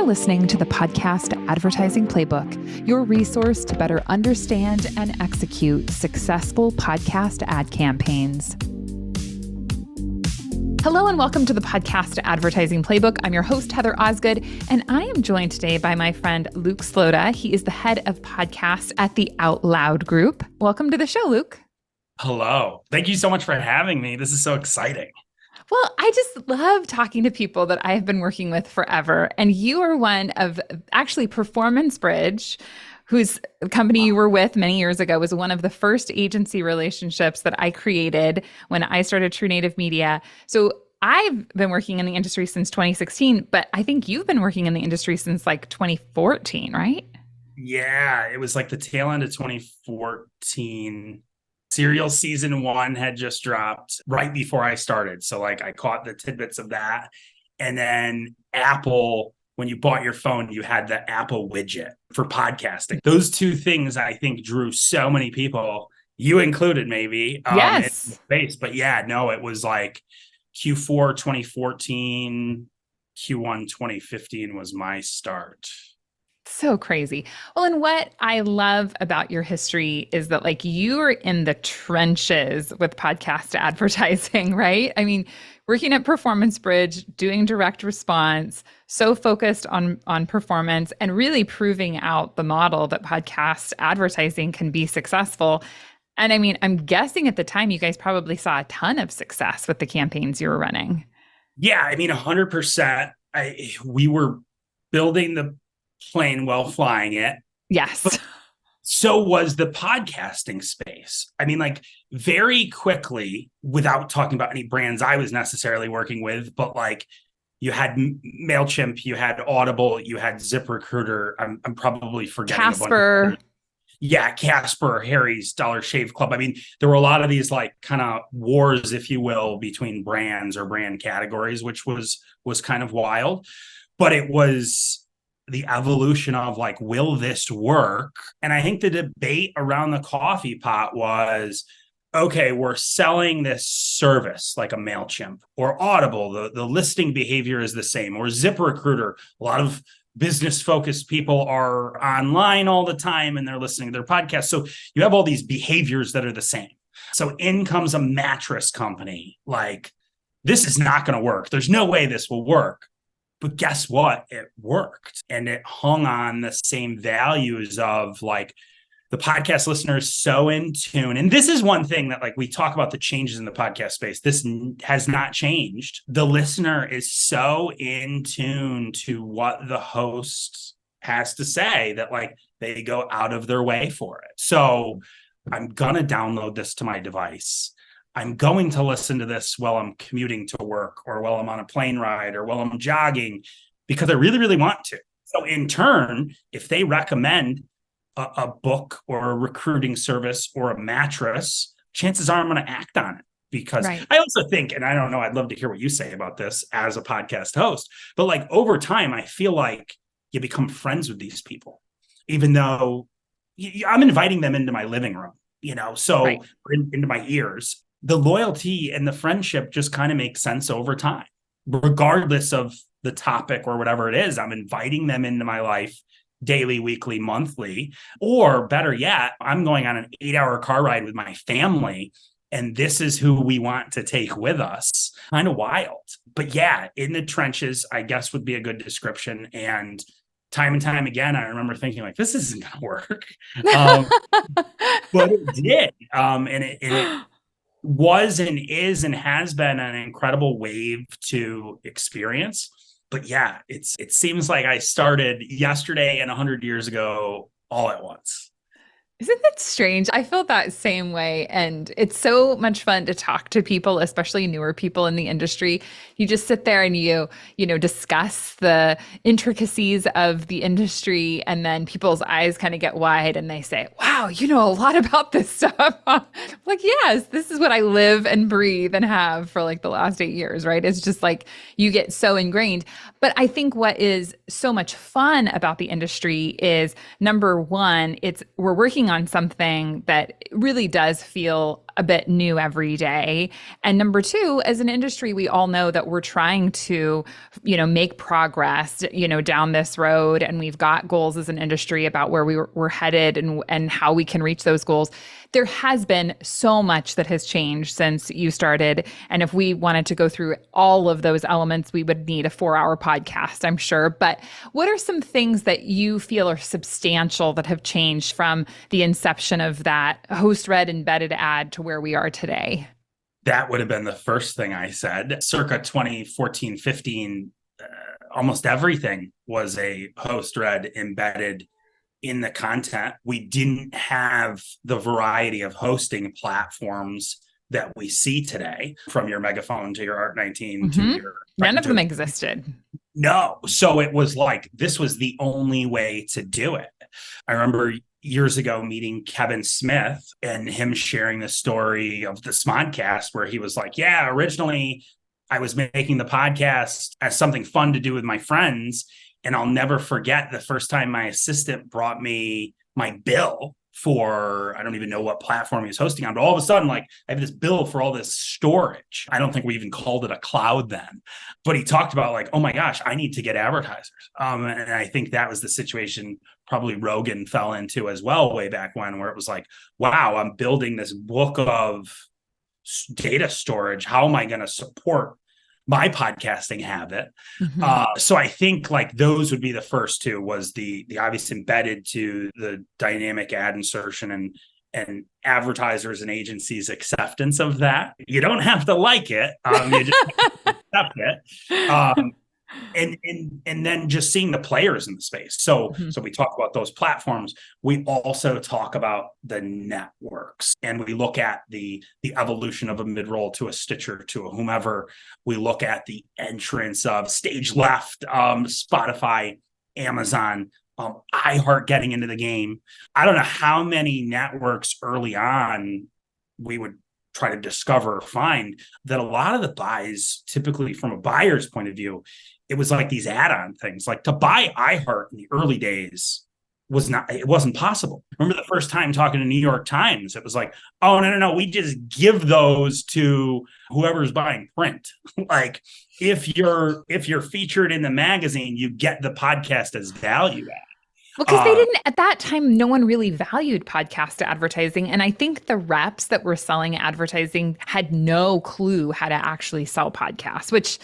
listening to the podcast Advertising Playbook, your resource to better understand and execute successful podcast ad campaigns. Hello and welcome to the podcast Advertising Playbook. I'm your host, Heather Osgood, and I am joined today by my friend Luke Slota. He is the head of podcasts at the OutLoud Group. Welcome to the show, Luke. Hello. Thank you so much for having me. This is so exciting. Well, I just love talking to people that I have been working with forever. And you are one of actually Performance Bridge, whose company you were with many years ago, was one of the first agency relationships that I created when I started True Native Media. So I've been working in the industry since 2016, but I think you've been working in the industry since like 2014, right? Yeah, it was like the tail end of 2014. Serial season 1 had just dropped right before I started. So like I caught the tidbits of that. And then Apple, when you bought your phone, you had the Apple widget for podcasting. Those two things, I think, drew so many people, you included maybe, yes. in space. But yeah, no, it was like Q4 2014, Q1 2015 was my start. So crazy. Well, and what I love about your history is that like you are in the trenches with podcast advertising, right? I mean, working at Performance Bridge, doing direct response, so focused on performance and really proving out the model that podcast advertising can be successful. And I mean, I'm guessing at the time you guys probably saw a ton of success with the campaigns you were running. Yeah, I mean, 100%. We were building the plane while flying it. Yes. But so was the podcasting space. I mean, like very quickly, without talking about any brands I was necessarily working with, but like you had MailChimp, you had Audible, you had ZipRecruiter. I'm probably forgetting Casper. A bunch of yeah, Casper, Harry's, Dollar Shave Club. I mean, there were a lot of these like kind of wars, if you will, between brands or brand categories, which was kind of wild. But it was the evolution of like, will this work? And I think the debate around the coffee pot was, okay, we're selling this service like a MailChimp or Audible. The listing behavior is the same, or ZipRecruiter. A lot of business focused people are online all the time and they're listening to their podcast. So you have all these behaviors that are the same. So in comes a mattress company. Like, this is not going to work. There's no way this will work. But guess what? It worked. And it hung on the same values of like the podcast listener is so in tune. And this is one thing that like we talk about the changes in the podcast space. This has not changed. The listener is so in tune to what the host has to say that like they go out of their way for it. So I'm going to download this to my device. I'm going to listen to this while I'm commuting to work or while I'm on a plane ride or while I'm jogging because I really, really want to. So in turn, if they recommend a book or a recruiting service or a mattress, chances are I'm going to act on it because right. I also think, and I don't know, I'd love to hear what you say about this as a podcast host, but like over time, I feel like you become friends with these people, even though I'm inviting them into my living room, so right. into my ears. The loyalty and the friendship just kind of makes sense over time, regardless of the topic or whatever it is. I'm inviting them into my life daily, weekly, monthly, or better yet, I'm going on an 8-hour car ride with my family. And this is who we want to take with us. Kind of wild. But yeah, in the trenches, I guess would be a good description. And time again, I remember thinking like, this isn't going to work. But it did. And it was and is and has been an incredible wave to experience. But yeah, it seems like I started yesterday and 100 years ago all at once. Isn't that strange? I feel that same way. And it's so much fun to talk to people, especially newer people in the industry. You just sit there and you discuss the intricacies of the industry. And then people's eyes kind of get wide and they say, wow, you know a lot about this stuff. Like, yes, this is what I live and breathe and have for like the last 8 years, right? It's just like you get so ingrained. But I think what is so much fun about the industry is, number one, we're working on something that really does feel a bit new every day. And number two, as an industry, we all know that we're trying to, make progress, down this road. And we've got goals as an industry about where we're headed and how we can reach those goals. There has been so much that has changed since you started. And if we wanted to go through all of those elements, we would need a 4-hour podcast, I'm sure. But what are some things that you feel are substantial that have changed from the inception of that host-read embedded ad to where we are today? That would have been the first thing I said. Circa 2014, 15, almost everything was a host-read embedded in the content. We didn't have the variety of hosting platforms that we see today, from your Megaphone to your Art19 to your... None of them existed. No. So it was like, this was the only way to do it. I remember years ago meeting Kevin Smith and him sharing the story of the Smodcast, where he was like, yeah, originally I was making the podcast as something fun to do with my friends. And I'll never forget the first time my assistant brought me my bill for, I don't even know what platform he was hosting on, but all of a sudden, like, I have this bill for all this storage. I don't think we even called it a cloud then, but he talked about like, oh my gosh, I need to get advertisers. And I think that was the situation probably Rogan fell into as well way back when, where it was like, wow, I'm building this book of data storage. How am I going to support my podcasting habit? So I think like those would be the first two, was the obvious embedded to the dynamic ad insertion and advertisers and agencies' acceptance of that. You don't have to like it. You just accept it. And then just seeing the players in the space. So we talk about those platforms. We also talk about the networks, and we look at the evolution of a mid-roll to a Stitcher to a whomever. We look at the entrance of Stage Left, Spotify, Amazon, iHeart getting into the game. I don't know how many networks early on we would try to discover or find that a lot of the buys, typically from a buyer's point of view, it was like these add-on things. Like to buy iHeart in the early days it wasn't possible. Remember the first time talking to New York Times, it was like, oh, no, we just give those to whoever's buying print. Like if you're featured in the magazine, you get the podcast as value add. Well, because they didn't, at that time, no one really valued podcast advertising. And I think the reps that were selling advertising had no clue how to actually sell podcasts, which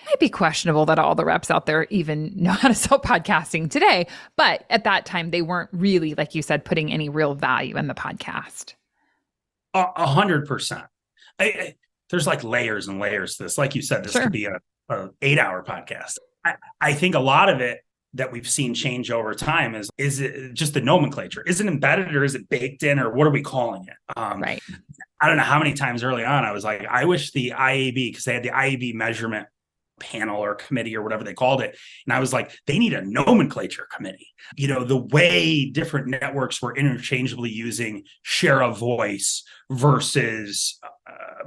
might be questionable that all the reps out there even know how to sell podcasting today. But at that time, they weren't really, like you said, putting any real value in the podcast. 100%. There's like layers and layers to this. Like you said, this could be a 8-hour podcast. I think a lot of it that we've seen change over time is it just the nomenclature? Is it embedded or is it baked in, or what are we calling it? Right. I don't know how many times early on I was like, I wish the IAB, because they had the IAB measurement panel or committee or whatever they called it. And I was like, they need a nomenclature committee. The way different networks were interchangeably using share of voice versus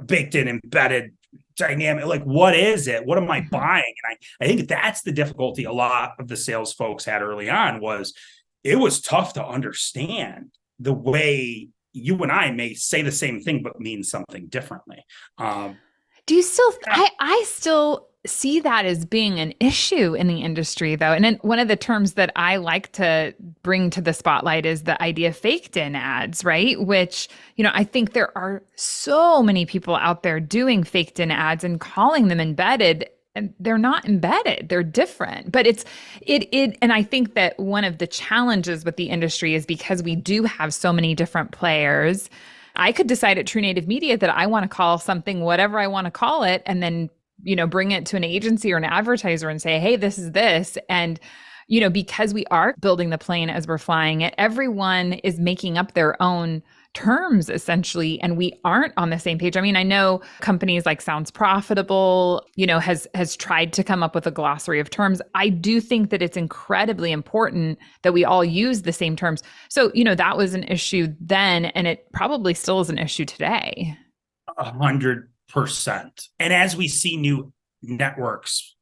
baked in, embedded, dynamic. Like, what is it? What am I buying? And I think that's the difficulty a lot of the sales folks had early on. Was it was tough to understand the way you and I may say the same thing but mean something differently. Do you still I still see that as being an issue in the industry, though. And then one of the terms that I like to bring to the spotlight is the idea of faked in ads, right? Which, I think there are so many people out there doing faked in ads and calling them embedded, and they're not embedded. They're different. But and I think that one of the challenges with the industry is because we do have so many different players. I could decide at True Native Media that I want to call something whatever I want to call it, and then bring it to an agency or an advertiser and say, hey, this is this. And, because we are building the plane as we're flying it, everyone is making up their own terms essentially, and we aren't on the same page. I mean, I know companies like Sounds Profitable, has tried to come up with a glossary of terms. I do think that it's incredibly important that we all use the same terms. So, that was an issue then, and it probably still is an issue today. 100%. And as we see new networks,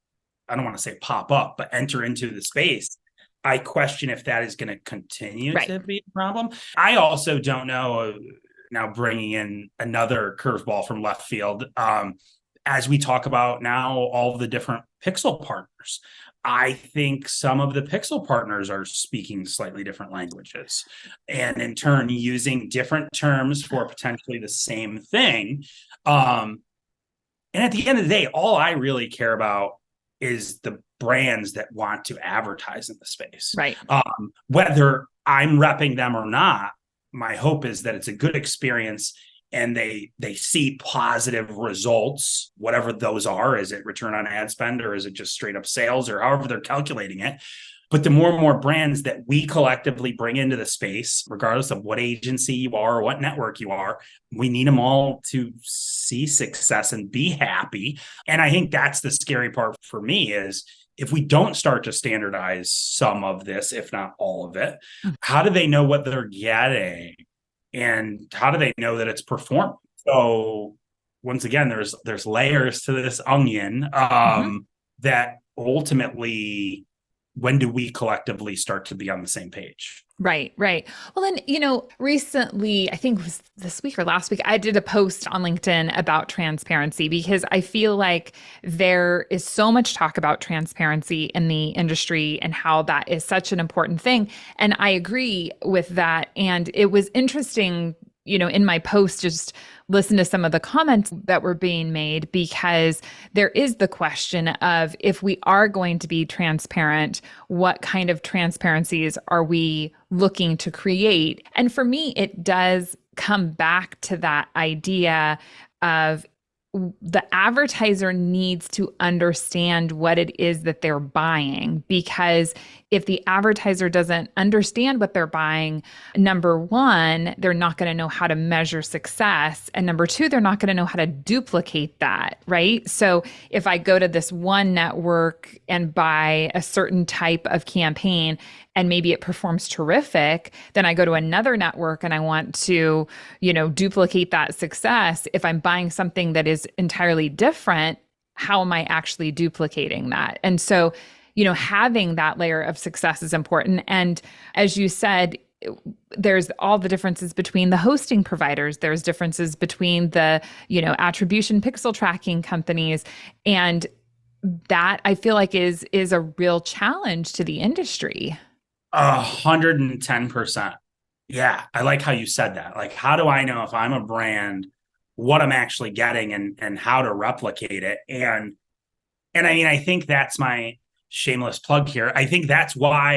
I don't want to say pop up, but enter into the space, I question if that is going to continue to be a problem. I also don't know now bringing in another curveball from left field. As we talk about now, all of the different pixel partners, I think some of the pixel partners are speaking slightly different languages and in turn using different terms for potentially the same thing. And at the end of the day, all I really care about is the brands that want to advertise in the space. Right. Whether I'm repping them or not, my hope is that it's a good experience and they see positive results, whatever those are. Is it return on ad spend, or is it just straight up sales, or however they're calculating it? But the more and more brands that we collectively bring into the space, regardless of what agency you are or what network you are, we need them all to see success and be happy. And I think that's the scary part for me is if we don't start to standardize some of this, if not all of it, how do they know what they're getting? And how do they know that it's performing? So once again, there's layers to this onion that ultimately, when do we collectively start to be on the same page? Right, right. Well, then, recently, I think it was this week or last week, I did a post on LinkedIn about transparency because I feel like there is so much talk about transparency in the industry and how that is such an important thing. And I agree with that. And it was interesting, in my post, just listen to some of the comments that were being made, because there is the question of, if we are going to be transparent, what kind of transparencies are we looking to create? And for me, it does come back to that idea of the advertiser needs to understand what it is that they're buying, because if the advertiser doesn't understand what they're buying, number one, they're not going to know how to measure success. And number two, they're not going to know how to duplicate that, right? So if I go to this one network and buy a certain type of campaign and maybe it performs terrific, then I go to another network and I want to, duplicate that success. If I'm buying something that is entirely different, how am I actually duplicating that? And so, having that layer of success is important. And as you said, there's all the differences between the hosting providers. There's differences between the, attribution pixel tracking companies. And that I feel like is a real challenge to the industry. 110%. Yeah. I like how you said that. Like, how do I know if I'm a brand, what I'm actually getting and how to replicate it? And I mean, I think that's my shameless plug here. I think that's why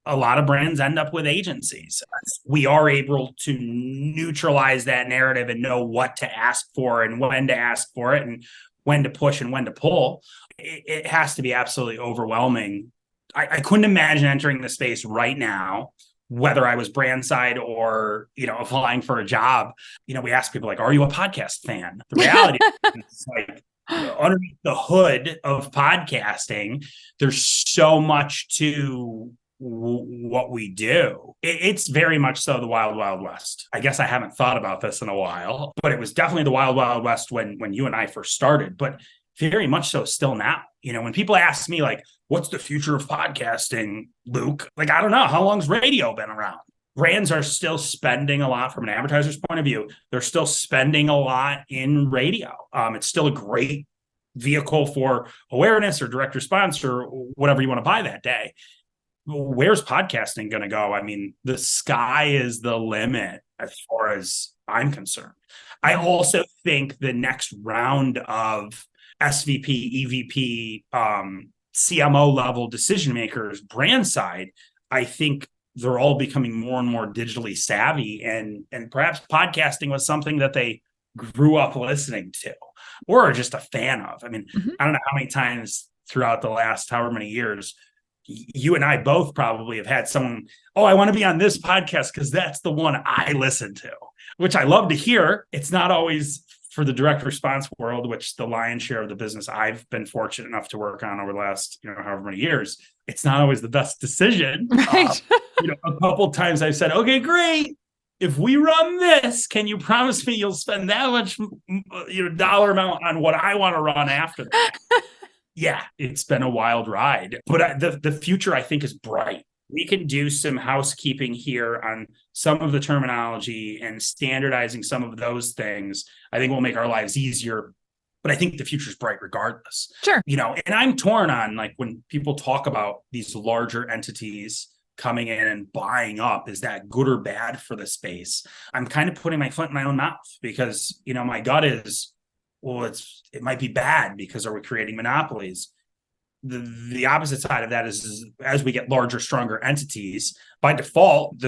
a lot of brands end up with agencies. We are able to neutralize that narrative and know what to ask for and when to ask for it and when to push and when to pull. It has to be absolutely overwhelming. I couldn't imagine entering the space right now, whether I was brand side or, applying for a job. We ask people like, are you a podcast fan? The reality is like, underneath the hood of podcasting, there's so much to what we do. It's very much so the wild, wild west. I guess I haven't thought about this in a while, but it was definitely the wild, wild west when you and I first started, but very much so still now. When people ask me like, what's the future of podcasting, Luke? Like, I don't know. How long's radio been around? Brands are still spending a lot from an advertiser's point of view. They're still spending a lot in radio. It's still a great vehicle for awareness or direct response or whatever you want to buy that day. Where's podcasting going to go? I mean, the sky is the limit as far as I'm concerned. I also think the next round of SVP, EVP, CMO level decision makers, brand side, I think they're all becoming more and more digitally savvy, and perhaps podcasting was something that they grew up listening to or are just a fan of. I mean, I don't know how many times throughout the last however many years you and I both probably have had someone, I want to be on this podcast because that's the one I listen to, which I love to hear. It's not always for the direct response world, which the lion's share of the business I've been fortunate enough to work on over the last, however many years. It's not always the best decision. Right. A couple of times I've said, okay, great. If we run this, can you promise me you'll spend that much, dollar amount on what I want to run after that? Yeah, it's been a wild ride, but the future I think is bright. we can do some housekeeping here on some of the terminology and standardizing some of those things. I think will make our lives easier. But I think the future's bright regardless. Sure. And I'm torn on like when people talk about these larger entities coming in and buying up, is that good or bad for the space? I'm kind of putting my foot in my own mouth because, my gut is, well, it might be bad because are we creating monopolies? The opposite side of that is as we get larger, stronger entities, by default,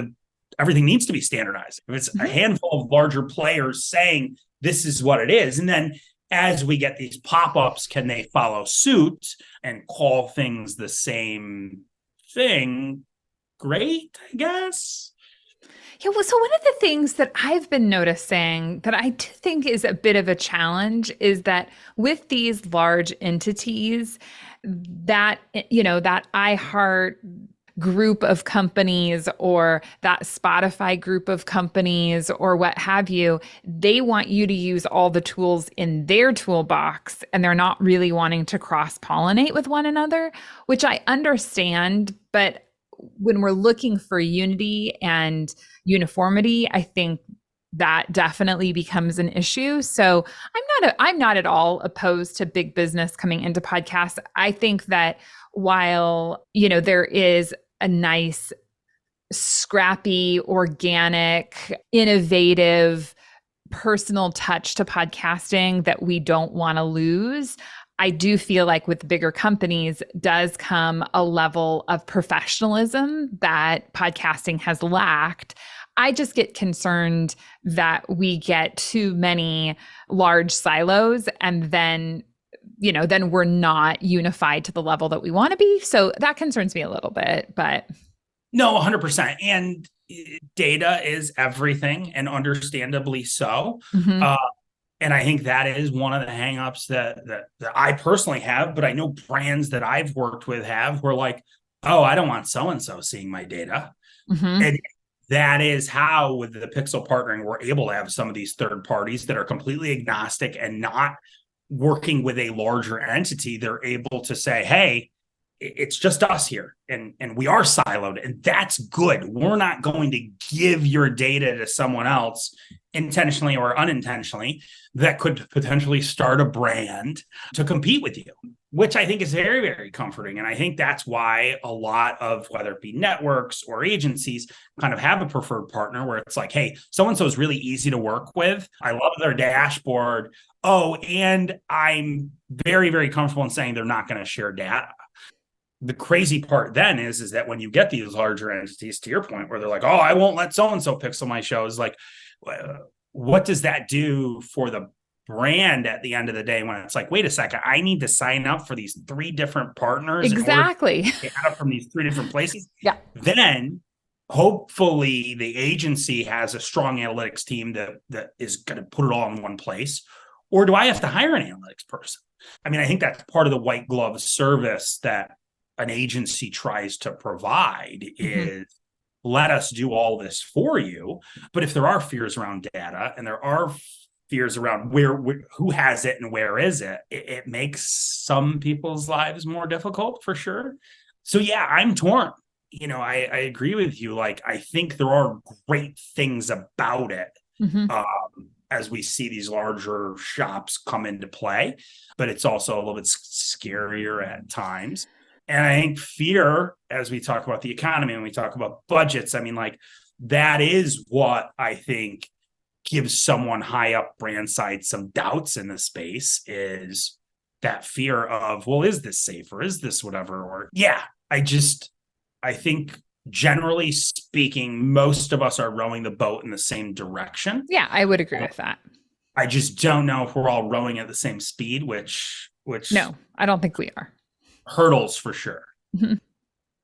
everything needs to be standardized. If it's a handful of larger players saying this is what it is, and then as we get these pop-ups, can they follow suit and call things the same thing? Great, I guess. Yeah, well, so one of the things that I've been noticing that I do think is a bit of a challenge is that with these large entities, that, that iHeart group of companies or that Spotify group of companies or what have you, they want you to use all the tools in their toolbox and they're not really wanting to cross-pollinate with one another, which I understand. But when we're looking for unity and uniformity, I think that definitely becomes an issue. So I'm not at all opposed to big business coming into podcasts. I think that while, there is a nice, scrappy, organic, innovative, personal touch to podcasting that we don't want to lose, I do feel like with bigger companies does come a level of professionalism that podcasting has lacked. I just get concerned that we get too many large silos and then we're not unified to the level that we want to be. So that concerns me a little bit, but. No, 100%. And data is everything, and understandably so. And I think that is one of the hangups that I personally have, but I know brands that I've worked with were like, oh, I don't want so-and-so seeing my data. And that is how, with the Pixel partnering, we're able to have some of these third parties that are completely agnostic and not working with a larger entity. They're able to say, hey, it's just us here and we are siloed, and that's good. We're not going to give your data to someone else intentionally or unintentionally that could potentially start a brand to compete with you, which I think is very, very comforting. And I think that's why a lot of, whether it be networks or agencies, kind of have a preferred partner where it's like, hey, so-and-so is really easy to work with. I love their dashboard. Oh, and I'm very, very comfortable in saying they're not going to share data. The crazy part then is that when you get these larger entities, to your point, where they're like, oh, I won't let so-and-so pixel my shows, like, what does that do for the brand at the end of the day when it's like, wait a second, I need to sign up for these 3 different partners exactly from these 3 different places? Yeah. Then hopefully the agency has a strong analytics team that is going to put it all in one place. Or do I have to hire an analytics person? I mean, I think that's part of the white glove service that an agency tries to provide is let us do all this for you. But if there are fears around data and there are fears around who has it and where is it, it makes some people's lives more difficult for sure. So yeah, I'm torn. I agree with you. Like, I think there are great things about it as we see these larger shops come into play, but it's also a little bit scarier at times. And I think fear, as we talk about the economy and we talk about budgets, I mean, like, that is what I think gives someone high up brand side some doubts in the space, is that fear of, well, is this safe or is this whatever? Or yeah, I think generally speaking, most of us are rowing the boat in the same direction. Yeah, I would agree with that. I just don't know if we're all rowing at the same speed, which no, I don't think we are. Hurdles for sure.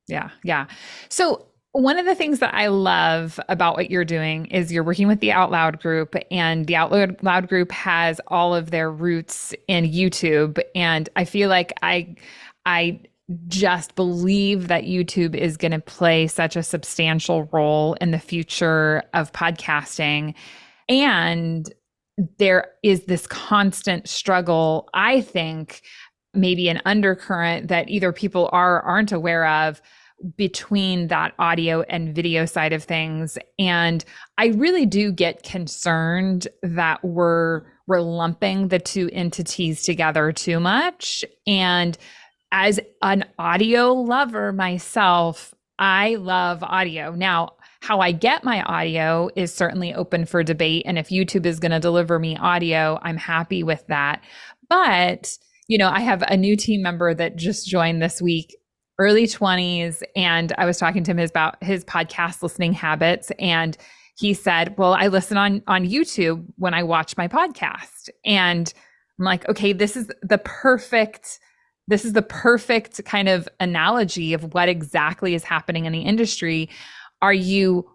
Yeah. So one of the things that I love about what you're doing is you're working with the OutLoud Group, and the OutLoud Group has all of their roots in YouTube. And I feel like I just believe that YouTube is going to play such a substantial role in the future of podcasting. And there is this constant struggle, I think, maybe an undercurrent that either people are or aren't aware of, between that audio and video side of things. And I really do get concerned that we're lumping the two entities together too much. And as an audio lover myself, I love audio. Now, how I get my audio is certainly open for debate. And if YouTube is going to deliver me audio, I'm happy with that. But, I have a new team member that just joined this week, early 20s. And I was talking to him about his podcast listening habits. And he said, well, I listen on YouTube when I watch my podcast. And I'm like, okay, this is the perfect kind of analogy of what exactly is happening in the industry. Are you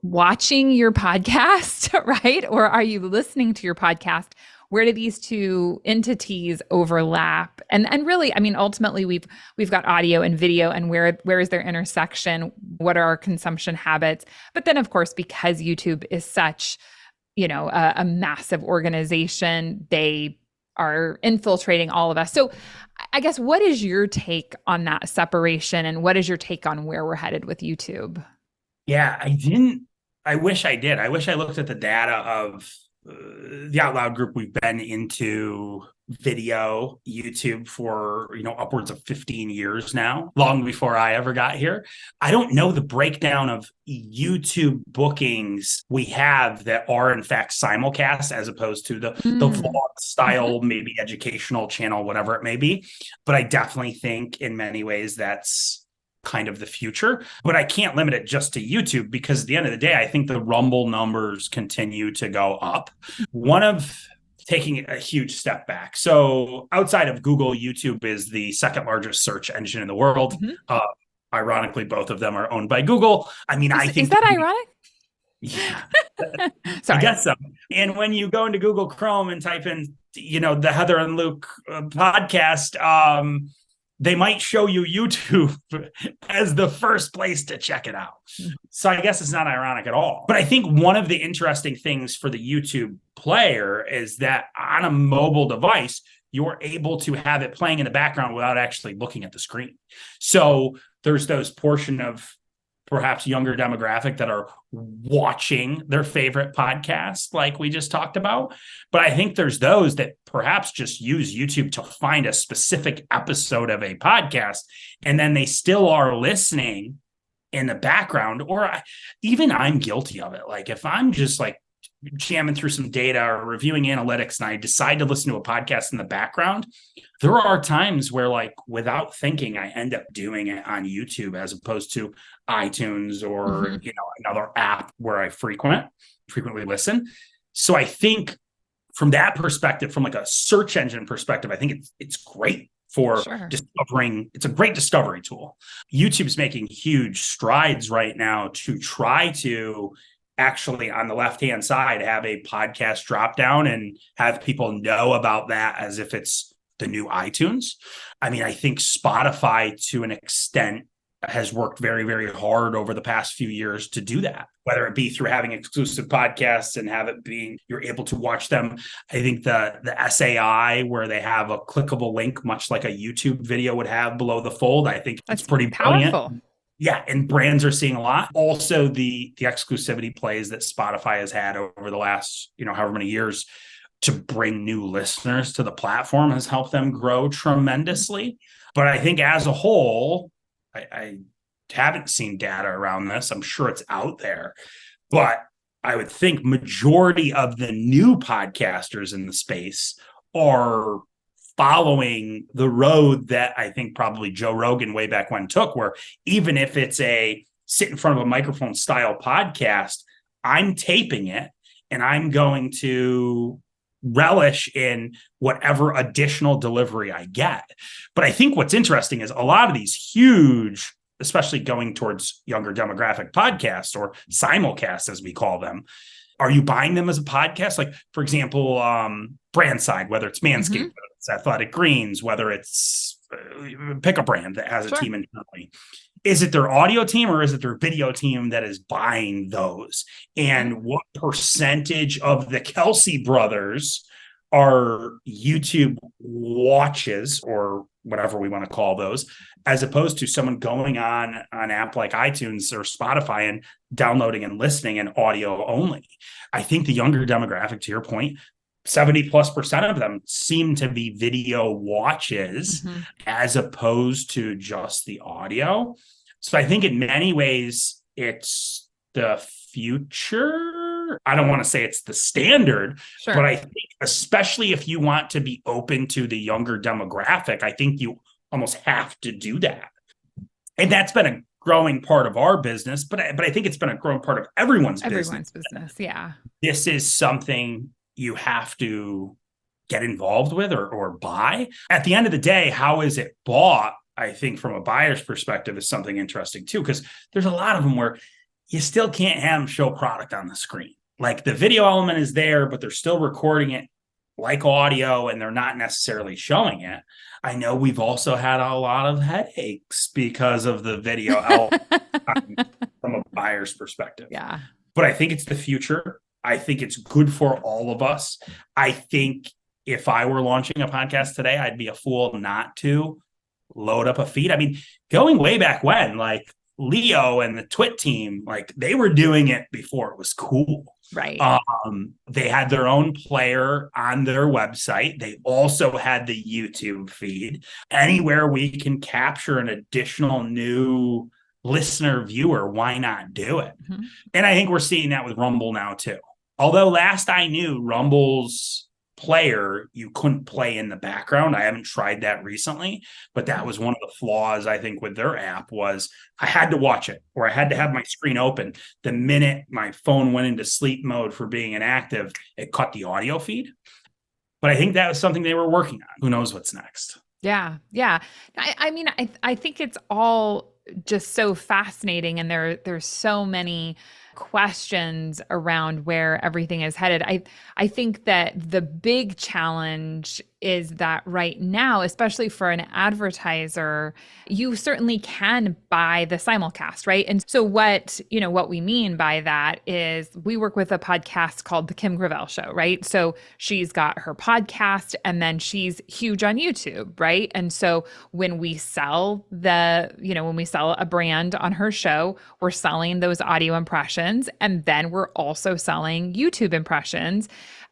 watching your podcast, right? Or are you listening to your podcast? Where do these two entities overlap? And really, I mean, ultimately we've got audio and video, and where is their intersection? What are our consumption habits? But then of course, because YouTube is such, a massive organization, they are infiltrating all of us. So I guess, what is your take on that separation, and what is your take on where we're headed with YouTube? Yeah, I wish I did. I wish I looked at the data of the OutLoud Group. We've been into video YouTube for upwards of 15 years now, long before I ever got here. I don't know the breakdown of YouTube bookings we have that are in fact simulcast, as opposed to the vlog style, maybe educational channel, whatever it may be. But I definitely think in many ways that's kind of the future. But I can't limit it just to YouTube, because at the end of the day, I think the Rumble numbers continue to go up. One of taking a huge step back. So outside of Google, YouTube is the second largest search engine in the world. Ironically, both of them are owned by Google. I mean, I think— Is that ironic? Yeah. Sorry. I guess so. And when you go into Google Chrome and type in, the Heather and Luke podcast, they might show you YouTube as the first place to check it out. So I guess it's not ironic at all. But I think one of the interesting things for the YouTube player is that on a mobile device, you're able to have it playing in the background without actually looking at the screen. So there's those portion of perhaps younger demographic that are watching their favorite podcast, like we just talked about. But I think there's those that perhaps just use YouTube to find a specific episode of a podcast, and then they still are listening in the background. Or even I'm guilty of it. Like if I'm just like jamming through some data or reviewing analytics and I decide to listen to a podcast in the background, there are times where, like, without thinking, I end up doing it on YouTube as opposed to iTunes or another app where I frequently listen. So I think from that perspective, from like a search engine perspective, I think it's great for discovering. It's a great discovery tool. YouTube's making huge strides right now to try to actually, on the left-hand side, have a podcast drop down and have people know about that as if it's the new iTunes. I mean, I think Spotify, to an extent, has worked very, very hard over the past few years to do that, whether it be through having exclusive podcasts and have it being you're able to watch them. I think the SAI, where they have a clickable link, much like a YouTube video would have below the fold, I think that's pretty powerful. Brilliant. Yeah, and brands are seeing a lot. Also, the exclusivity plays that Spotify has had over the last, however many years to bring new listeners to the platform has helped them grow tremendously. But I think as a whole, I haven't seen data around this. I'm sure it's out there, but I would think majority of the new podcasters in the space are following the road that I think probably Joe Rogan way back when took, where even if it's a sit in front of a microphone style podcast, I'm taping it and I'm going to relish in whatever additional delivery I get. But I think what's interesting is a lot of these huge, especially going towards younger demographic podcasts, or simulcasts as we call them, are you buying them as a podcast? Like, for example, brand side, whether it's Manscaped, whether it's Athletic Greens, whether it's pick a brand that has a team internally. Is it their audio team or is it their video team that is buying those? And what percentage of the Kelsey brothers are YouTube watches or whatever we want to call those, as opposed to someone going on an app like iTunes or Spotify and downloading and listening and audio only. I think the younger demographic, to your point, 70+% of them seem to be video watches as opposed to just the audio. So I think in many ways it's the future. I don't want to say it's the standard, but I think especially if you want to be open to the younger demographic, I think you almost have to do that. And that's been a growing part of our business, but I think it's been a growing part of everyone's business. Yeah. This is something you have to get involved with or buy. At the end of the day, how is it bought? I think from a buyer's perspective is something interesting too, because there's a lot of them where you still can't have them show product on the screen. Like the video element is there, but they're still recording it like audio and they're not necessarily showing it. I know we've also had a lot of headaches because of the video element from a buyer's perspective. Yeah. But I think it's the future. I think it's good for all of us. I think if I were launching a podcast today, I'd be a fool not to load up a feed. I mean, going way back when, like Leo and the Twit team, like they were doing it before it was cool. Right. They had their own player on their website. They also had the YouTube feed. Anywhere we can capture an additional new listener viewer, why not do it? And I think we're seeing that with Rumble now too. Although last I knew, Rumble's player, you couldn't play in the background. I haven't tried that recently, but that was one of the flaws, I think, with their app was I had to watch it or I had to have my screen open. The minute my phone went into sleep mode for being inactive, it cut the audio feed. But I think that was something they were working on. Who knows what's next? Yeah. Yeah. I mean, I think it's all just so fascinating. And there's so many questions around where everything is headed. I think that the big challenge is that right now, especially for an advertiser, you certainly can buy the simulcast, right? And so what we mean by that is we work with a podcast called The Kim Gravel Show, right? So she's got her podcast and then she's huge on YouTube, right? And so when we sell a brand on her show, we're selling those audio impressions and then we're also selling YouTube impressions.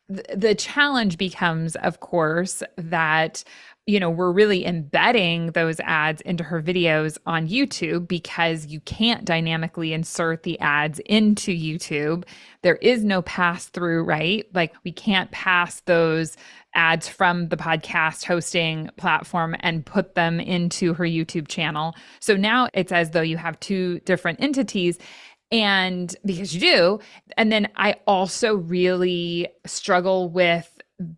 The challenge becomes, of course, that, we're really embedding those ads into her videos on YouTube because you can't dynamically insert the ads into YouTube. There is no pass through, right? Like we can't pass those ads from the podcast hosting platform and put them into her YouTube channel. So now it's as though you have two different entities. And because you do. And then I also really struggle with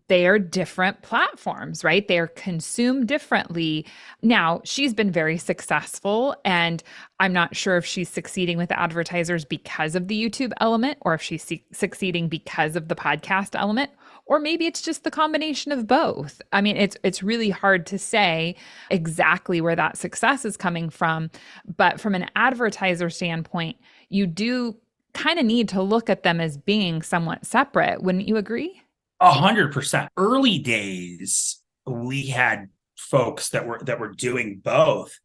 their different platforms, right? They're consumed differently. Now, she's been very successful, and I'm not sure if she's succeeding with advertisers because of the YouTube element or if she's succeeding because of the podcast element, or maybe it's just the combination of both. I mean, it's really hard to say exactly where that success is coming from, but from an advertiser standpoint, you do kind of need to look at them as being somewhat separate. Wouldn't you agree? 100%. Early days, we had folks that were doing both.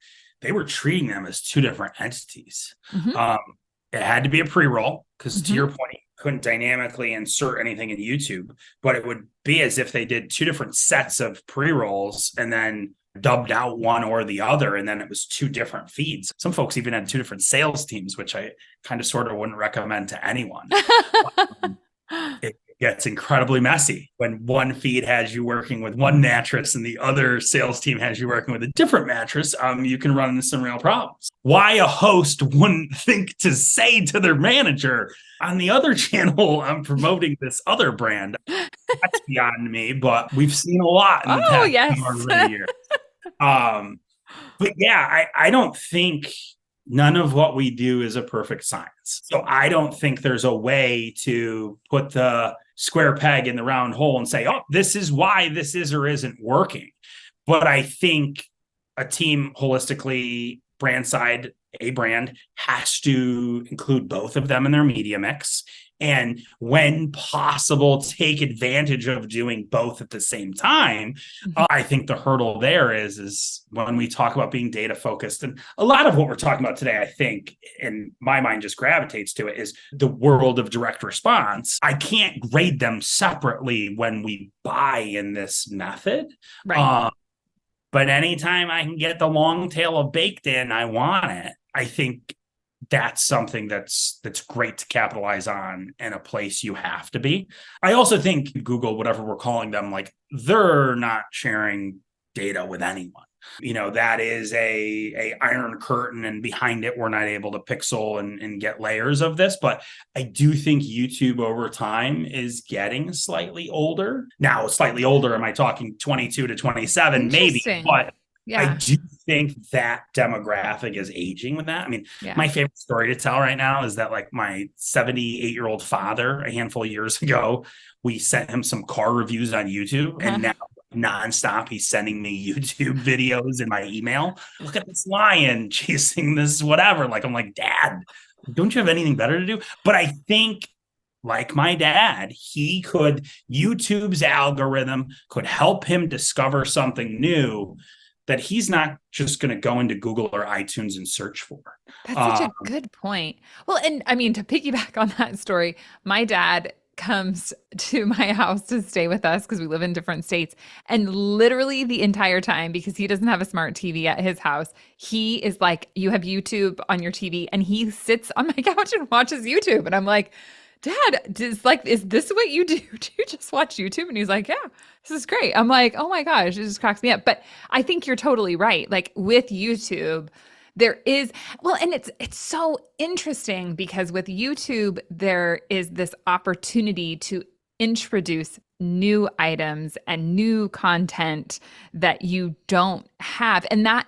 They were treating them as two different entities. It had to be a pre-roll because to your point, you couldn't dynamically insert anything in YouTube, but it would be as if they did two different sets of pre-rolls and then dubbed out one or the other, and then it was two different feeds. Some folks even had two different sales teams, which I kind of sort of wouldn't recommend to anyone. It gets incredibly messy when one feed has you working with one mattress and the other sales team has you working with a different mattress. You can run into some real problems. Why a host wouldn't think to say to their manager, on the other channel, I'm promoting this other brand. That's beyond me, but we've seen a lot in the past years. But yeah, I don't think none of what we do is a perfect science. So I don't think there's a way to put the square peg in the round hole and say, oh, this is why this is or isn't working. But I think a team holistically, brand side, a brand has to include both of them in their media mix and when possible, take advantage of doing both at the same time. I think the hurdle there is when we talk about being data focused, and a lot of what we're talking about today, I think, in my mind, just gravitates to it, is the world of direct response. I can't grade them separately when we buy in this method. Right. But anytime I can get the long tail of baked in, I want it. I think that's something that's great to capitalize on, and a place you have to be. I also think Google, whatever we're calling them, like, they're not sharing data with anyone. That is a iron curtain, and behind it we're not able to pixel and get layers of this. But I do think YouTube over time is getting slightly older. Now, slightly older, am I talking 22 to 27? Maybe. Interesting. But I Yeah. do think that demographic is aging with that. I mean, Yeah. my favorite story to tell right now is that, like, my 78-year-old father, a handful of years ago, we sent him some car reviews on YouTube, and now nonstop he's sending me YouTube videos in my email. Look at this lion chasing this whatever. Like, I'm like, Dad, don't you have anything better to do? But I think, like my dad, YouTube's algorithm could help him discover something new that he's not just going to go into Google or iTunes and search for. That's such a good point. Well, and I mean, to piggyback on that story, my dad comes to my house to stay with us because we live in different states. And literally the entire time, because he doesn't have a smart TV at his house, he is like, you have YouTube on your TV. And he sits on my couch and watches YouTube. And I'm like, Dad, is this what you do? Do you just watch YouTube? And he's like, yeah, this is great. I'm like, oh my gosh, it just cracks me up. But I think you're totally right. Like, with YouTube, there is, well, and it's so interesting because with YouTube, there is this opportunity to introduce new items and new content that you don't have. And that,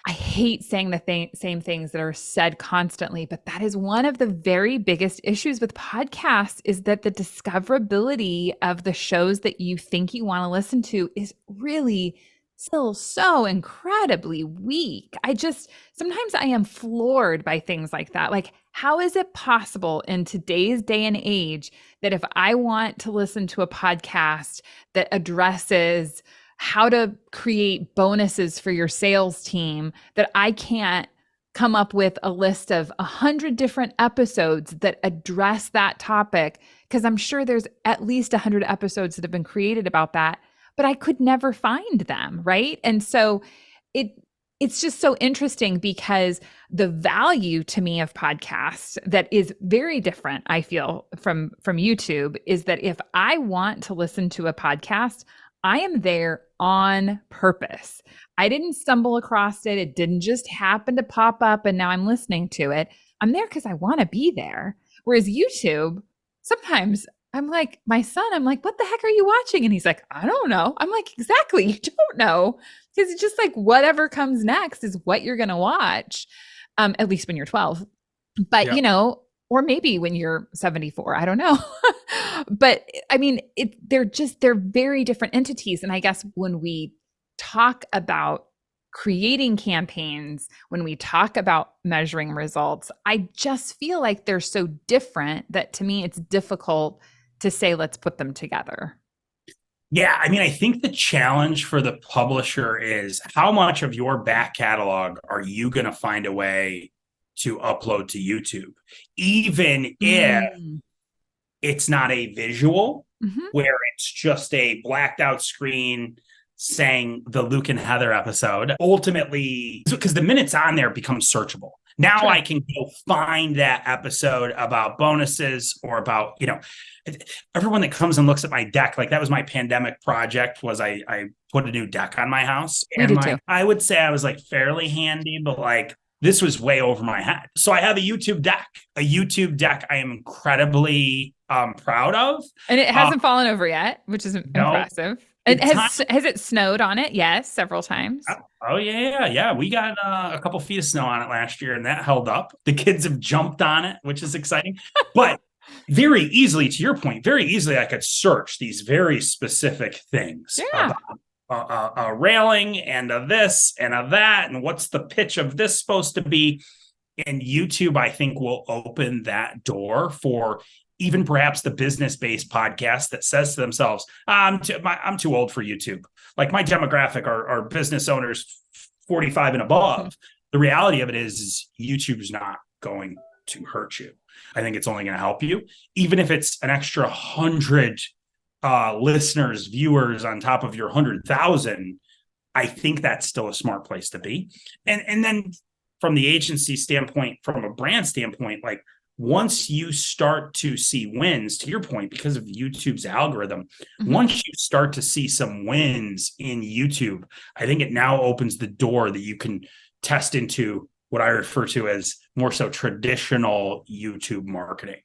I hate saying the same things that are said constantly, but that is one of the very biggest issues with podcasts, is that the discoverability of the shows that you think you want to listen to is really still so incredibly weak. Sometimes I am floored by things like that. Like, how is it possible in today's day and age that if I want to listen to a podcast that addresses how to create bonuses for your sales team, that I can't come up with a list of 100 different episodes that address that topic? Because I'm sure there's at least 100 episodes that have been created about that, but I could never find them, right? And so it's just so interesting, because the value to me of podcasts that is very different, I feel, from YouTube, is that if I want to listen to a podcast, I am there on purpose. I didn't stumble across it. It didn't just happen to pop up and now I'm listening to it. I'm there because I want to be there. Whereas YouTube, sometimes I'm like, my son, I'm like, what the heck are you watching? And he's like, I don't know. I'm like, exactly. You don't know. Because it's just like whatever comes next is what you're going to watch, at least when you're 12. But, Yeah. or maybe when you're 74, I don't know. But I mean, they're very different entities. And I guess when we talk about creating campaigns, when we talk about measuring results, I just feel like they're so different that to me, it's difficult to say, let's put them together. Yeah, I mean, I think the challenge for the publisher is, how much of your back catalog are you going to find a way to upload to YouTube, even if it's not a visual, where it's just a blacked out screen saying the Luke and Heather episode. Ultimately, because the minutes on there become searchable. Now sure. I can go find that episode about bonuses, or about, everyone that comes and looks at my deck, like that was my pandemic project, was I put a new deck on my house. We and did too. I would say I was like fairly handy, but like this was way over my head. So I have a YouTube deck I am incredibly proud of. And it hasn't fallen over yet, which is impressive. It has it snowed on it? Yes, several times. Oh yeah. We got a couple feet of snow on it last year, and that held up. The kids have jumped on it, which is exciting. But very easily, to your point, very easily I could search these very specific things about a railing and a this and a that, and what's the pitch of this supposed to be. And YouTube, I think, will open that door for even perhaps the business-based podcast that says to themselves, I'm too old for YouTube. Like my demographic are business owners 45 and above. The reality of it is YouTube's not going to hurt you. I think it's only going to help you. Even if it's an extra 100 listeners, viewers on top of your 100,000, I think that's still a smart place to be. And then from the agency standpoint, from a brand standpoint, like once you start to see wins, to your point, because of YouTube's algorithm, once you start to see some wins in YouTube, I think it now opens the door that you can test into what I refer to as more so traditional YouTube marketing.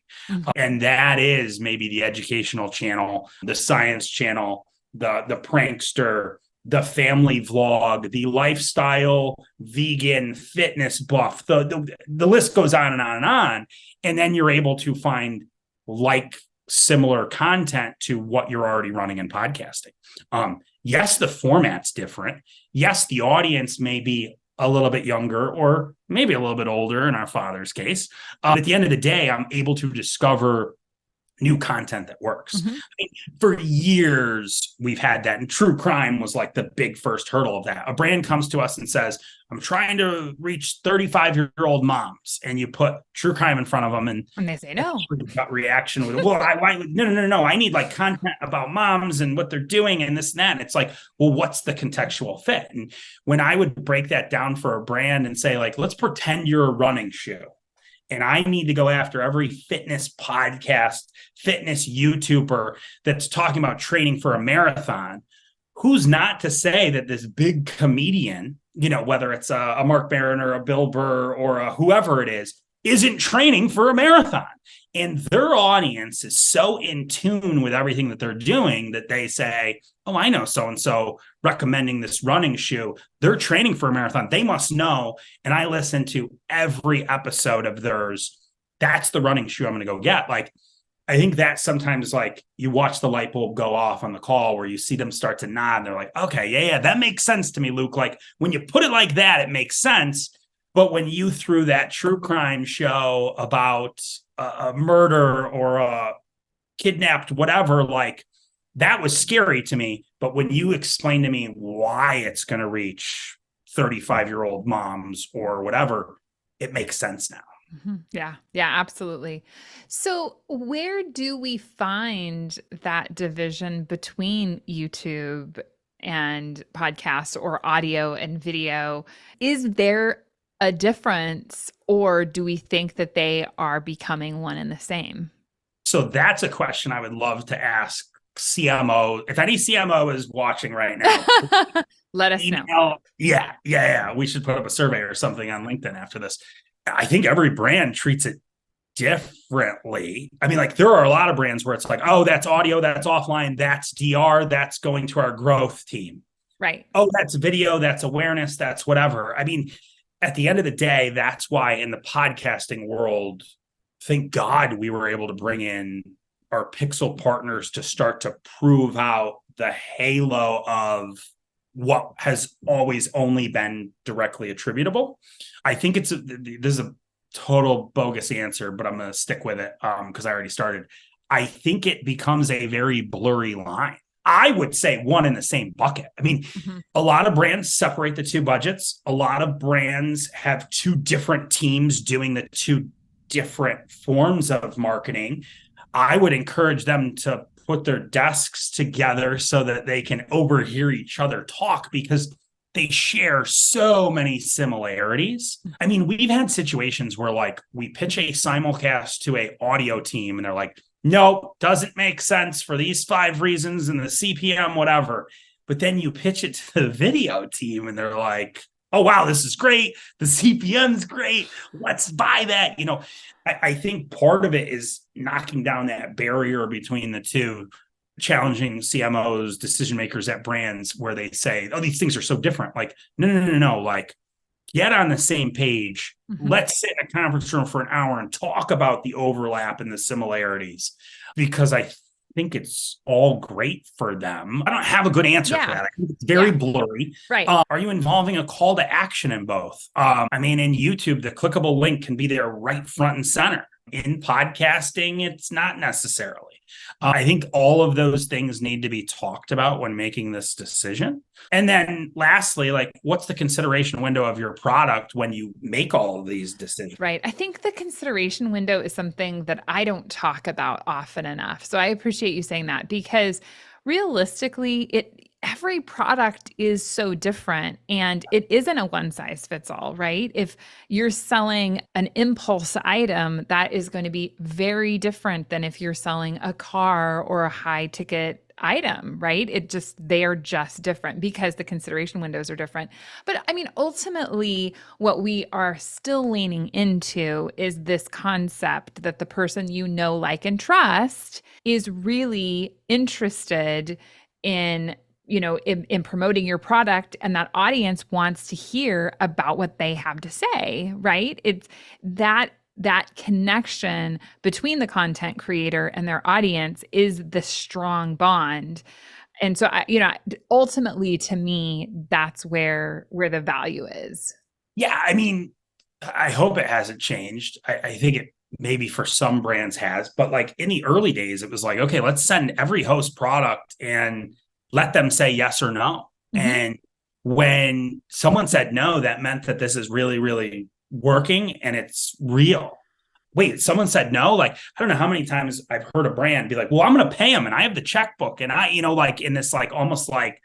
And that is maybe the educational channel, the science channel, the prankster, the family vlog, the lifestyle, vegan, fitness buff, the list goes on and on and on. And then you're able to find similar content to what you're already running in podcasting. Yes, the format's different. Yes, the audience may be a little bit younger or maybe a little bit older in our father's case. At the end of the day, I'm able to discover new content that works. I mean, for years, we've had that. And true crime was like the big first hurdle of that. A brand comes to us and says, I'm trying to reach 35-year-old moms. And you put true crime in front of them. And they say no. Gut reaction with, well, no. I need like content about moms and what they're doing and this and that. And it's like, well, what's the contextual fit? And when I would break that down for a brand and say, like, let's pretend you're a running shoe. And I need to go after every fitness podcast, fitness YouTuber that's talking about training for a marathon. Who's not to say that this big comedian, whether it's a Mark Maron or a Bill Burr or whoever it is, isn't training for a marathon. And their audience is so in tune with everything that they're doing that they say, oh, I know so-and-so recommending this running shoe. They're training for a marathon. They must know. And I listen to every episode of theirs. That's the running shoe I'm going to go get. Like, I think that sometimes like you watch the light bulb go off on the call where you see them start to nod. And they're like, okay, yeah, that makes sense to me, Luke. Like when you put it like that, it makes sense. But when you threw that true crime show about a murder or a kidnapped, whatever, like that was scary to me. But when you explain to me why it's going to reach 35-year-old moms or whatever, it makes sense now. Yeah, absolutely. So where do we find that division between YouTube and podcasts or audio and video? Is there a difference, or do we think that they are becoming one and the same? So that's a question I would love to ask CMO. If any CMO is watching right now, let us know. Yeah. We should put up a survey or something on LinkedIn after this. I think every brand treats it differently. I mean, like there are a lot of brands where it's like, oh, that's audio, that's offline, that's DR, that's going to our growth team. Right. Oh, that's video, that's awareness, that's whatever. I mean, at the end of the day, that's why in the podcasting world, thank God we were able to bring in our Pixel partners to start to prove out the halo of what has always only been directly attributable. I think this is a total bogus answer, but I'm going to stick with it because I already started. I think it becomes a very blurry line. I would say one in the same bucket. I mean, a lot of brands separate the two budgets. A lot of brands have two different teams doing the two different forms of marketing. I would encourage them to put their desks together so that they can overhear each other talk because they share so many similarities. I mean, we've had situations where like we pitch a simulcast to a audio team and they're like, nope, doesn't make sense for these 5 reasons and the CPM, whatever. But then you pitch it to the video team and they're like, oh, wow, this is great. The CPM's great. Let's buy that. I think part of it is knocking down that barrier between the two, challenging CMOs, decision makers at brands where they say, oh, these things are so different. Like, no. Like, get on the same page. Let's sit in a conference room for an hour and talk about the overlap and the similarities, because I think it's all great for them. I don't have a good answer for that. I think it's very blurry. Right. Are you involving a call to action in both? I mean, in YouTube, the clickable link can be there right front and center. In podcasting, it's not necessarily. I think all of those things need to be talked about when making this decision. And then lastly, like, what's the consideration window of your product when you make all of these decisions? Right. I think the consideration window is something that I don't talk about often enough. So I appreciate you saying that, because realistically, every product is so different and it isn't a one size fits all, right? If you're selling an impulse item, that is going to be very different than if you're selling a car or a high ticket item, right? They are just different because the consideration windows are different. But I mean, ultimately, what we are still leaning into is this concept that the person you know, like, and trust is really interested in in promoting your product, and that audience wants to hear about what they have to say, right? It's that connection between the content creator and their audience is the strong bond. And so ultimately, to me, that's where the value is. Yeah, I mean, I hope it hasn't changed. I think it maybe for some brands has, but like in the early days, it was like, okay, let's send every host product and let them say yes or no. Mm-hmm. And when someone said no, that meant that this is really, really working and it's real. Wait, someone said no? Like, I don't know how many times I've heard a brand be like, well, I'm going to pay them and I have the checkbook, and I, like in this, like, almost like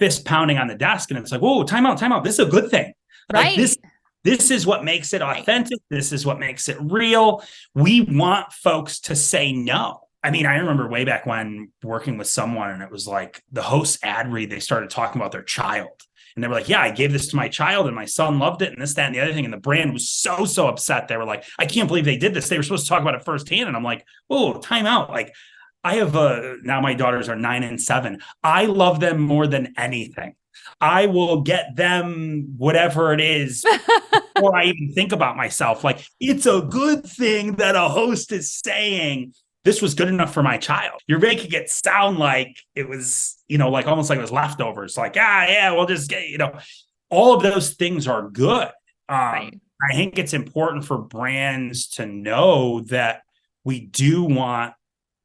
fist pounding on the desk. And it's like, whoa, time out. This is a good thing. Right. Like this is what makes it authentic. This is what makes it real. We want folks to say no. I mean, I remember way back when working with someone, and it was like the host ad read, they started talking about their child. And they were like, yeah, I gave this to my child and my son loved it and this, that, and the other thing. And the brand was so upset. They were like, I can't believe they did this. They were supposed to talk about it firsthand. And I'm like, whoa, time out. Like, I have now my daughters are 9 and 7. I love them more than anything. I will get them whatever it is before I even think about myself. Like, it's a good thing that a host is saying this was good enough for my child. You're making it sound like it was, like almost like it was leftovers. Like, yeah, we'll just get, all of those things are good. Right. I think it's important for brands to know that we do want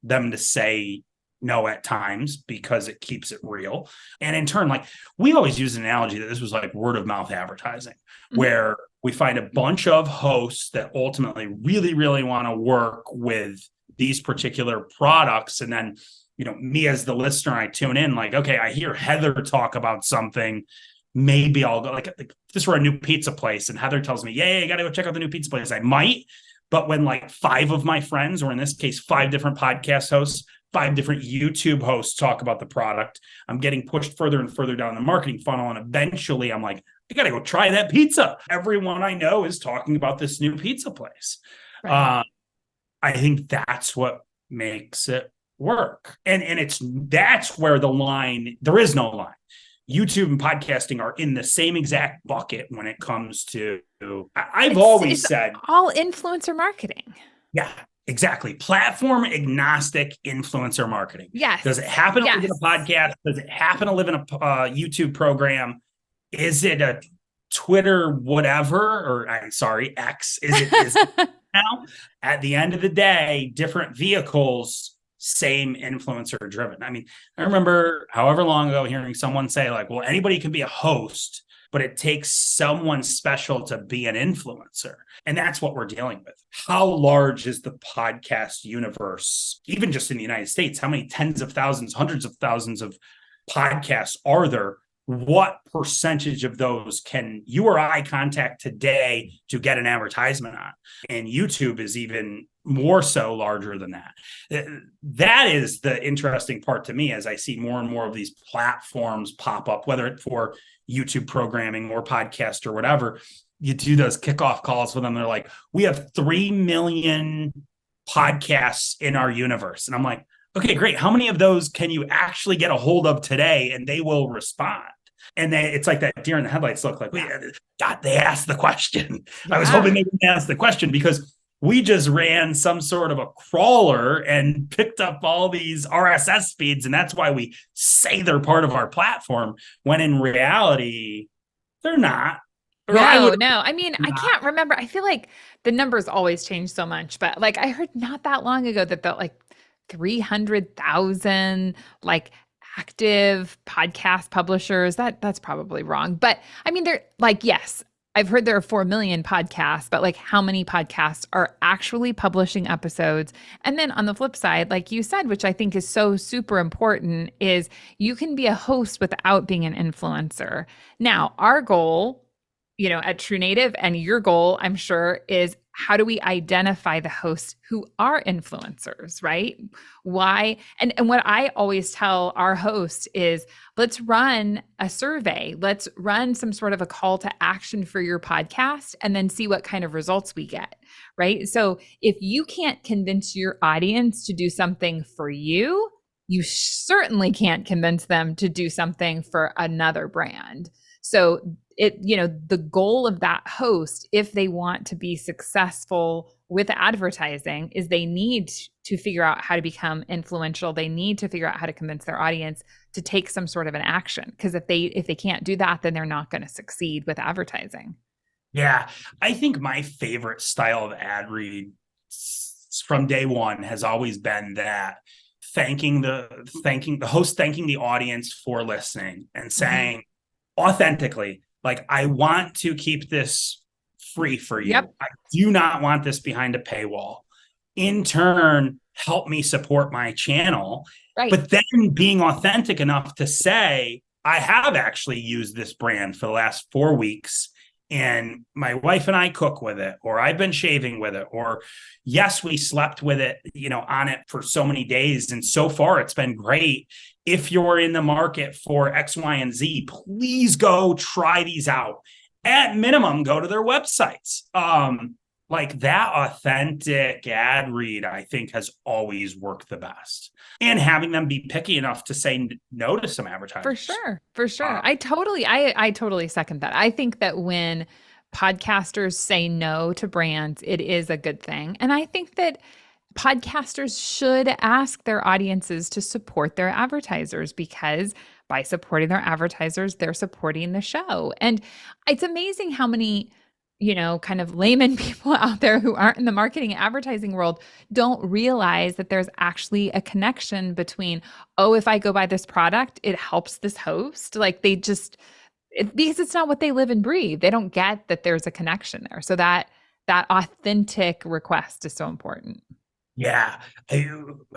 them to say no at times because it keeps it real. And in turn, like, we always use an analogy that this was like word of mouth advertising, mm-hmm. where we find a bunch of hosts that ultimately really, really want to work with these particular products. And then, me as the listener, I tune in like, okay, I hear Heather talk about something. Maybe I'll go, like if this were a new pizza place and Heather tells me, yeah, you got to go check out the new pizza place. I might, but when like 5 of my friends, or in this case, 5 different podcast hosts, 5 different YouTube hosts talk about the product, I'm getting pushed further and further down the marketing funnel. And eventually I'm like, I got to go try that pizza. Everyone I know is talking about this new pizza place. Right. I think that's what makes it work. And that's where the line, there is no line. YouTube and podcasting are in the same exact bucket when it comes to, I've always said, all influencer marketing. Yeah, exactly. Platform agnostic influencer marketing. Yes. Does it happen to live in a podcast? Does it happen to live in a YouTube program? Is it a Twitter, whatever, or X? Is it now? At the end of the day, different vehicles, same influencer driven. I mean, I remember however long ago hearing someone say like, well, anybody can be a host, but it takes someone special to be an influencer. And that's what we're dealing with. How large is the podcast universe? Even just in the United States, how many tens of thousands, hundreds of thousands of podcasts are there? What percentage of those can you or I contact today to get an advertisement on? And YouTube is even more so larger than that. That is the interesting part to me as I see more and more of these platforms pop up, whether it's for YouTube programming or podcast or whatever. You do those kickoff calls with them. They're like, we have 3 million podcasts in our universe. And I'm like, okay, great. How many of those can you actually get a hold of today? And they will respond. And it's like that deer in the headlights look like, God, they asked the question. Yeah. I was hoping they didn't ask the question because we just ran some sort of a crawler and picked up all these RSS feeds. And that's why we say they're part of our platform, when in reality, they're not. Or I No, would no. I mean, I not. can't remember. I feel like the numbers always change so much, but like I heard not that long ago that the like 300,000 like active podcast publishers. That's probably wrong. But I mean, they're like, yes, I've heard there are 4 million podcasts, but like how many podcasts are actually publishing episodes? And then on the flip side, like you said, which I think is so super important, is you can be a host without being an influencer. Now, our goal, at True Native, and your goal, I'm sure, is how do we identify the hosts who are influencers, right? Why? And what I always tell our hosts is let's run a survey. Let's run some sort of a call to action for your podcast and then see what kind of results we get, right? So if you can't convince your audience to do something for you, you certainly can't convince them to do something for another brand. So the goal of that host, if they want to be successful with advertising, is they need to figure out how to become influential. They need to figure out how to convince their audience to take some sort of an action. Because if they can't do that, then they're not going to succeed with advertising. Yeah, I think my favorite style of ad read from day one has always been that thanking the host, thanking the audience for listening and saying authentically, like, I want to keep this free for you. Yep. I do not want this behind a paywall. In turn, help me support my channel. Right. But then being authentic enough to say, I have actually used this brand for the last 4 weeks and my wife and I cook with it, or I've been shaving with it, or yes, we slept with it, on it for so many days. And so far it's been great. If you're in the market for X, Y, and Z, please go try these out. At minimum, go to their websites. Like that authentic ad read, I think, has always worked the best. And having them be picky enough to say no to some advertisers. For sure. For sure. I totally second that. I think that when podcasters say no to brands, it is a good thing. And I think that podcasters should ask their audiences to support their advertisers, because by supporting their advertisers, they're supporting the show. And it's amazing how many kind of layman people out there who aren't in the marketing and advertising world don't realize that there's actually a connection between, oh, if I go buy this product, it helps this host. Like because it's not what they live and breathe. They don't get that there's a connection there. So that authentic request is so important. Yeah.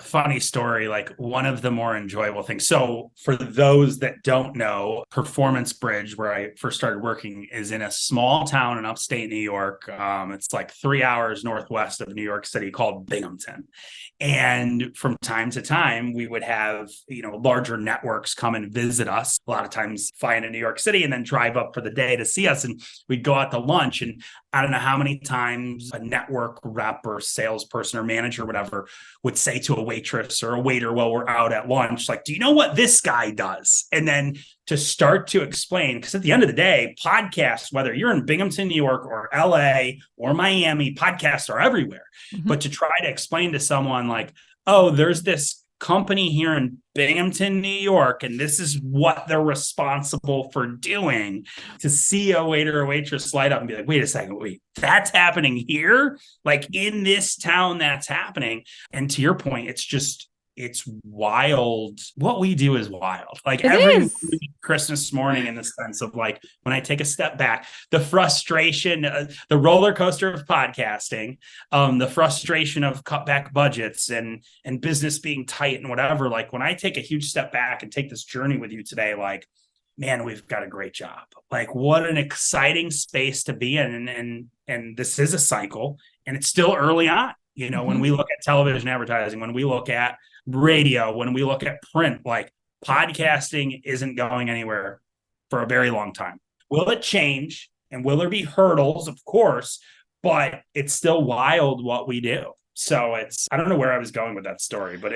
Funny story, like one of the more enjoyable things. So for those that don't know, Performance Bridge, where I first started working, is in a small town in upstate New York. It's like 3 hours northwest of New York City, called Binghamton. And from time to time, we would have, larger networks come and visit us. A lot of times fly into New York City and then drive up for the day to see us. And we'd go out to lunch. And I don't know how many times a network rep or salesperson or manager, whatever, would say to a waitress or a waiter while we're out at lunch, like, do you know what this guy does? And then to start to explain, because at the end of the day, podcasts, whether you're in Binghamton, New York, or LA or Miami, podcasts are everywhere. Mm-hmm. But to try to explain to someone like, oh, there's this company here in Binghamton, New York, and this is what they're responsible for doing, to see a waiter or waitress light up and be like, wait a second, wait, that's happening here? Like in this town, that's happening. And to your point, it's wild. What we do is wild. Like every Christmas morning, in the sense of like, when I take a step back, the frustration, the roller coaster of podcasting, the frustration of cutback budgets and business being tight and whatever. Like when I take a huge step back and take this journey with you today, like, man, we've got a great job. Like what an exciting space to be in. And this is a cycle, and it's still early on. When we look at television advertising, when we look at radio, when we look at print, like podcasting isn't going anywhere for a very long time. Will it change? And will there be hurdles? Of course, but it's still wild what we do. So I don't know where I was going with that story, but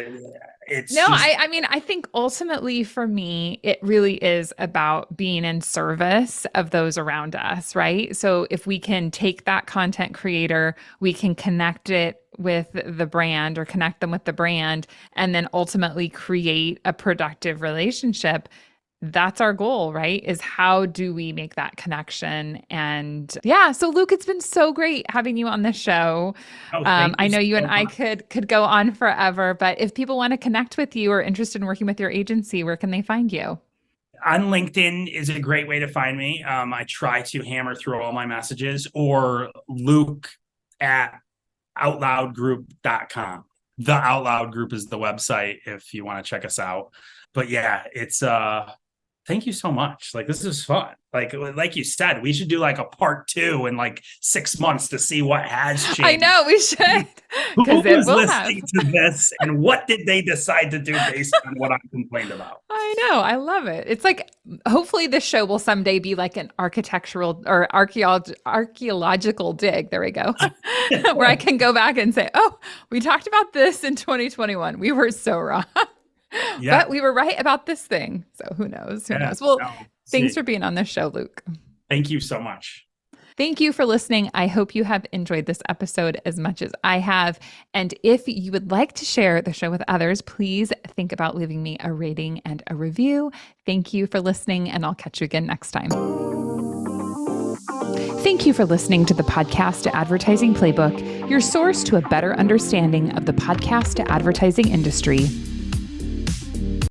it's no, I mean, I think ultimately for me, it really is about being in service of those around us, right? So if we can take that content creator, we can connect it with the brand or connect them with the brand, and then ultimately create a productive relationship, that's our goal, right? Is how do we make that connection? And yeah, so Luke, it's been so great having you on the show. Oh, thank I you know you so and I much. could go on forever, but if people want to connect with you or interested in working with your agency, where can they find you? On LinkedIn is a great way to find me. I try to hammer through all my messages, or Luke at outloudgroup.com. The OutLoud Group is the website if you want to check us out. But yeah, it's thank you so much. Like, this is fun. Like you said, we should do like a part 2 in like 6 months to see what has I changed. know we should, Who because it was will have. listening to this and what did they decide to do based on what I complained about? I know. I love it. It's like, hopefully this show will someday be like an architectural or archaeological dig. There we go. Where I can go back and say, oh, we talked about this in 2021. We were so wrong. Yeah. But we were right about this thing. So who knows? Who Yeah. knows? Well, No, thanks see, for being on this show, Luke. thank you so much. Thank you for listening. I hope you have enjoyed this episode as much as I have. And if you would like to share the show with others, please think about leaving me a rating and a review. Thank you for listening, and I'll catch you again next time. Thank you for listening to the Podcast to Advertising Playbook, your source to a better understanding of the podcast to advertising industry.